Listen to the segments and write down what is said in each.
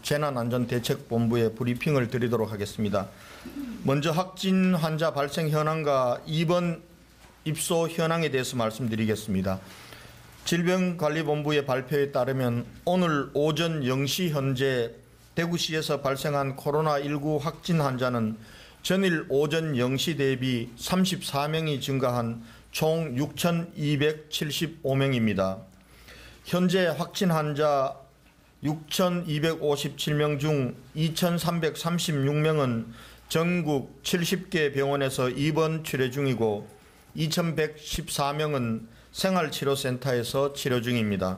재난안전대책본부에 브리핑을 드리도록 하겠습니다. 먼저 확진 환자 발생 현황과 입원 입소 현황에 대해서 말씀드리겠습니다. 질병관리본부의 발표에 따르면 오늘 오전 0시 현재 대구시에서 발생한 코로나19 확진 환자는 전일 오전 0시 대비 34명이 증가한 총 6,275명입니다. 현재 확진 환자 6,257명 중 2,336명은 전국 70개 병원에서 입원 치료 중이고 2,114명은 생활치료센터에서 치료 중입니다.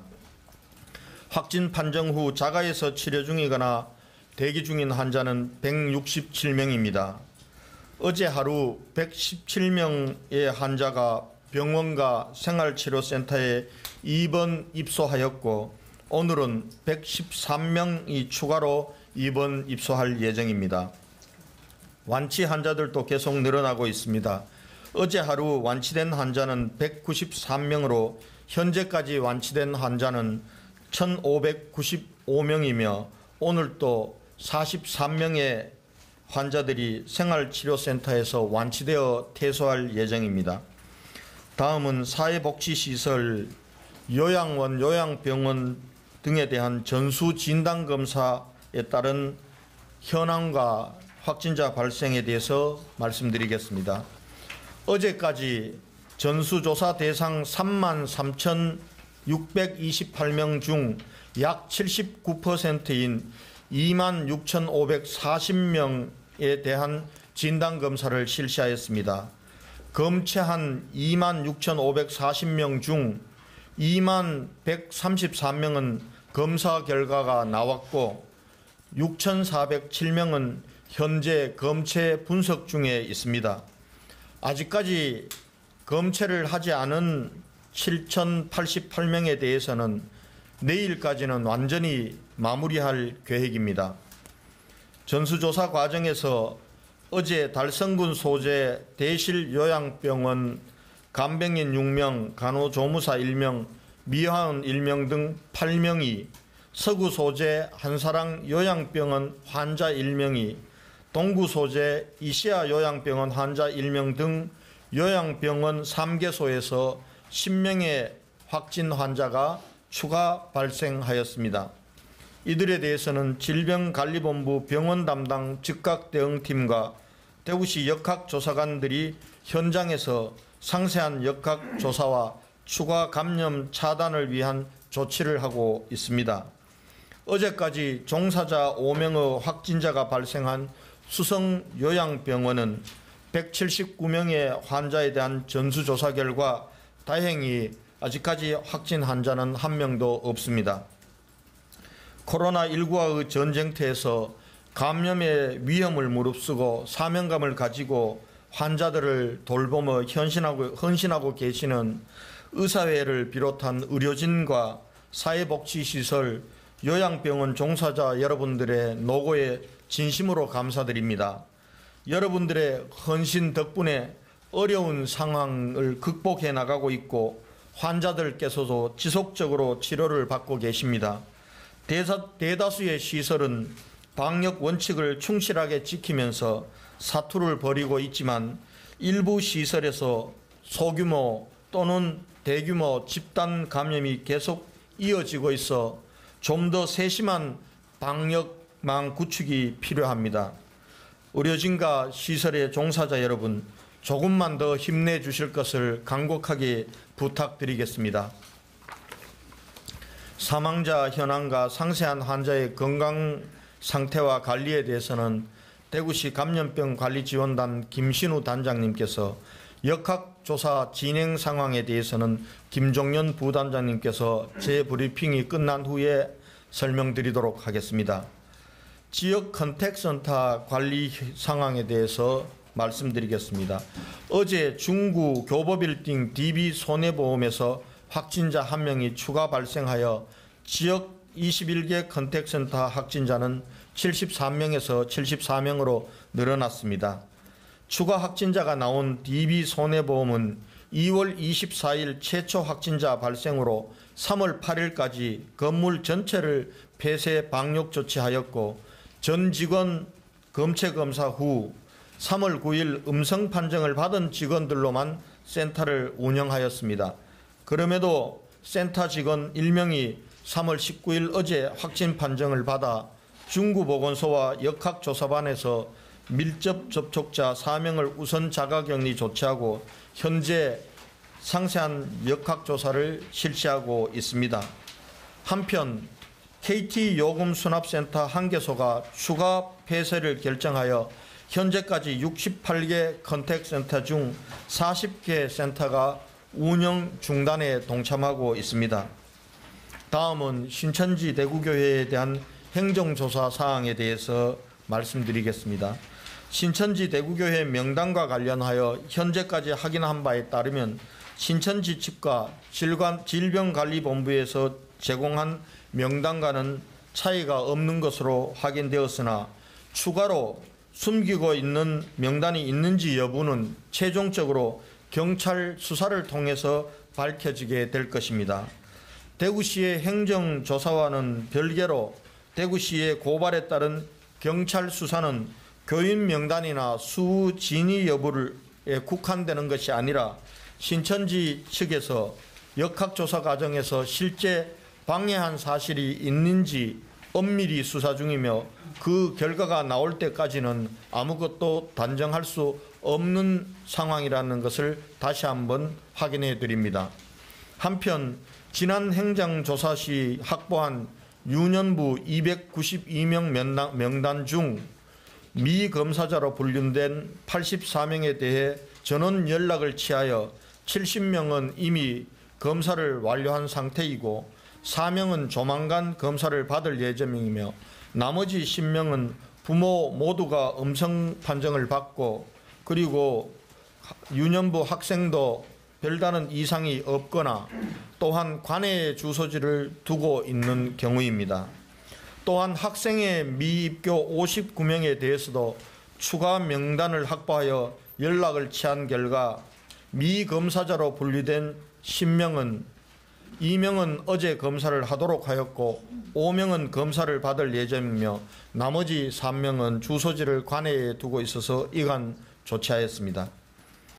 확진 판정 후 자가에서 치료 중이거나 대기 중인 환자는 167명입니다. 어제 하루 117명의 환자가 병원과 생활치료센터에 입원 입소하였고 오늘은 113명이 추가로 입원 입소할 예정입니다. 완치 환자들도 계속 늘어나고 있습니다. 어제 하루 완치된 환자는 193명으로 현재까지 완치된 환자는 1,595명이며 오늘 또 43명의 환자들이 생활치료센터에서 완치되어 퇴소할 예정입니다. 다음은 사회복지시설, 요양원, 요양병원 등에 대한 전수진단검사에 따른 현황과 확진자 발생에 대해서 말씀드리겠습니다. 어제까지 전수조사 대상 33,628명 중 약 79%인 26,540명에 대한 진단검사를 실시하였습니다. 검체한 26,540명 중 20,133명은 검사 결과가 나왔고 6,407명은 현재 검체 분석 중에 있습니다. 아직까지 검체를 하지 않은 7,088명에 대해서는 내일까지는 완전히 마무리할 계획입니다. 전수조사 과정에서 어제 달성군 소재 대실요양병원 간병인 6명, 간호조무사 1명, 미화원 1명 등 8명이, 서구 소재 한사랑 요양병원 환자 1명이, 동구 소재 이시아 요양병원 환자 1명 등 요양병원 3개소에서 10명의 확진 환자가 추가 발생하였습니다. 이들에 대해서는 질병관리본부 병원 담당 즉각대응팀과 대구시 역학조사관들이 현장에서 상세한 역학조사와 추가 감염 차단을 위한 조치를 하고 있습니다. 어제까지 종사자 5명의 확진자가 발생한 수성요양병원은 179명의 환자에 대한 전수조사 결과 다행히 아직까지 확진 환자는 한 명도 없습니다. 코로나19와의 전쟁터에서 감염의 위험을 무릅쓰고 사명감을 가지고 환자들을 돌보며 헌신하고 계시는 의사회를 비롯한 의료진과 사회복지시설, 요양병원 종사자 여러분들의 노고에 진심으로 감사드립니다. 여러분들의 헌신 덕분에 어려운 상황을 극복해 나가고 있고 환자들께서도 지속적으로 치료를 받고 계십니다. 대다수의 시설은 방역 원칙을 충실하게 지키면서 사투를 벌이고 있지만 일부 시설에서 소규모 또는 대규모 집단 감염이 계속 이어지고 있어 좀 더 세심한 방역망 구축이 필요합니다. 의료진과 시설의 종사자 여러분, 조금만 더 힘내주실 것을 간곡하게 부탁드리겠습니다. 사망자 현황과 상세한 환자의 건강 상태와 관리에 대해서는 대구시 감염병관리지원단 김신우 단장님께서, 역학조사 진행 상황에 대해서는 김종연 부단장님께서 재브리핑이 끝난 후에 설명드리도록 하겠습니다. 지역 컨택센터 관리 상황에 대해서 말씀드리겠습니다. 어제 중구 교보빌딩 DB손해보험에서 확진자 1명이 추가 발생하여 지역 21개 컨택센터 확진자는 73명에서 74명으로 늘어났습니다. 추가 확진자가 나온 DB손해보험은 2월 24일 최초 확진자 발생으로 3월 8일까지 건물 전체를 폐쇄 방역 조치하였고 전 직원 검체 검사 후 3월 9일 음성 판정을 받은 직원들로만 센터를 운영하였습니다. 그럼에도 센터 직원 1명이 3월 19일 어제 확진 판정을 받아 중구보건소와 역학조사반에서 밀접 접촉자 4명을 우선 자가격리 조치하고 현재 상세한 역학조사를 실시하고 있습니다. 한편 KT 요금수납센터 1개소가 추가 폐쇄를 결정하여 현재까지 68개 컨택센터 중 40개 센터가 운영 중단에 동참하고 있습니다. 다음은 신천지 대구교회에 대한 행정조사 사항에 대해서 말씀드리겠습니다. 신천지 대구교회 명단과 관련하여 현재까지 확인한 바에 따르면 신천지 측과 질병관리본부에서 제공한 명단과는 차이가 없는 것으로 확인되었으나 추가로 숨기고 있는 명단이 있는지 여부는 최종적으로 경찰 수사를 통해서 밝혀지게 될 것입니다. 대구시의 행정조사와는 별개로 대구시의 고발에 따른 경찰 수사는 교인 명단이나 수후 진위 여부에 국한되는 것이 아니라 신천지 측에서 역학조사 과정에서 실제 방해한 사실이 있는지 엄밀히 수사 중이며 그 결과가 나올 때까지는 아무것도 단정할 수 없는 상황이라는 것을 다시 한번 확인해 드립니다. 한편 지난 행정조사 시 확보한 유년부 292명 명단 중 미검사자로 분류된 84명에 대해 전원 연락을 취하여 70명은 이미 검사를 완료한 상태이고 4명은 조만간 검사를 받을 예정이며 나머지 10명은 부모 모두가 음성 판정을 받고 그리고 유년부 학생도 별다른 이상이 없거나 또한 관내 주소지를 두고 있는 경우입니다. 또한 학생의 미입교 59명에 대해서도 추가 명단을 확보하여 연락을 취한 결과 미검사자로 분류된 10명은 2명은 어제 검사를 하도록 하였고 5명은 검사를 받을 예정이며 나머지 3명은 주소지를 관내에 두고 있어서 이관 조치하였습니다.